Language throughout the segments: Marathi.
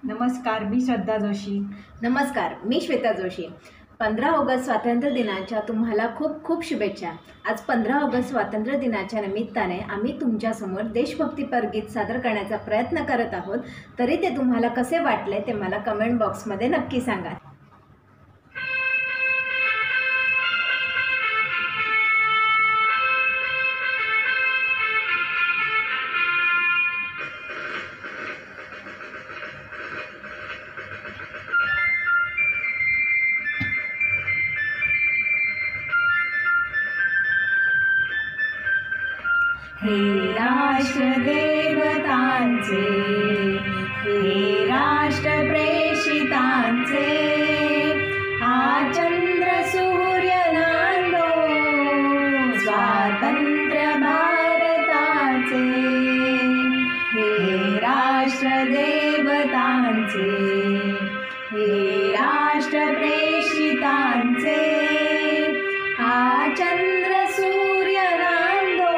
नमस्कार, मी श्रद्धा जोशी. नमस्कार, मी श्वेता जोशी. 15 ऑगस्ट स्वातंत्र्य दिनाच्या तुम्हाला खूप खूप शुभेच्छा. आज 15 ऑगस्ट स्वातंत्र्य दिनाच्या निमित्ताने आम्ही तुमच्यासमोर देशभक्तीपर गीत सादर करण्याचा प्रयत्न करत आहोत. तरी ते तुम्हाला कसे वाटले ते मला कमेंट बॉक्समध्ये नक्की सांगा. हे राष्ट्रदेवतांचे, हे राष्ट्रप्रेषितांचे, हा चंद्र सूर्य नांदो स्वातंत्र्य भारताचे. हे राष्ट्रदेवतांचे, हे राष्ट्रप्रेषितांचे, हा चंद्र सूर्य नांदो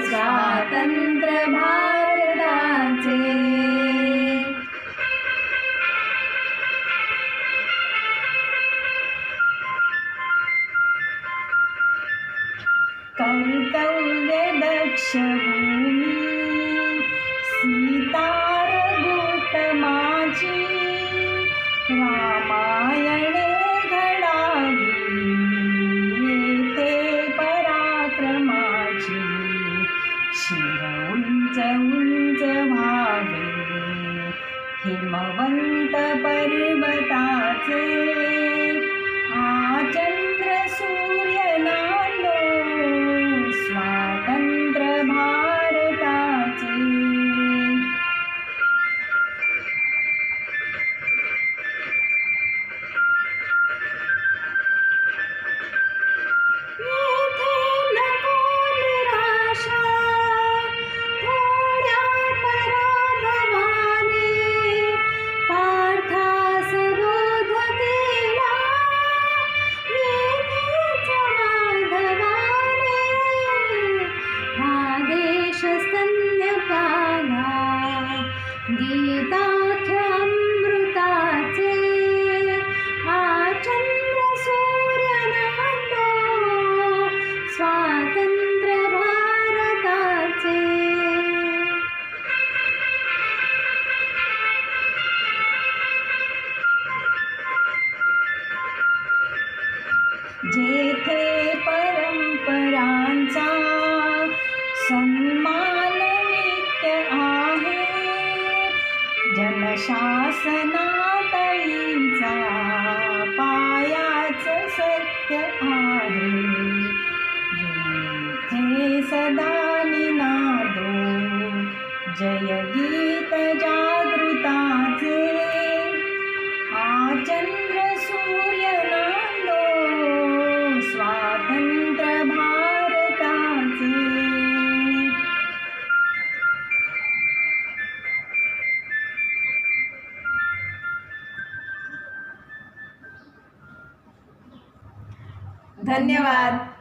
स्वातंत्र्य भारताचे. कर्तव्य दक्ष भूमी सीतार दूत माझी, रामायणे घडावी येथे पराक्रमाची. शिर उंच उंच व्हावे हिमवंत पर्वताचे, हा चंद्र सूर्य नांदो स्वातंत्र्य भारताचे. येथे नको निराशा, थोड्या पराभवाने पार्थास बोध केला. येथेच माधवाने हा देश स्तन्यपाला. गीताख्य अमृताचे, हा चंद्र सूर्य नांदो स्वातंत्र्य भारताचे. जेथे परंपरांचा सन्मान नित्य आहे, जनशासनातळींचा पायाच सत्य आहे. जेथे सदा निनादो जय गीत जागृताचे, हा चंद्र सूर्य नांदो स्वातंत्र्य भारताचे. धन्यवाद.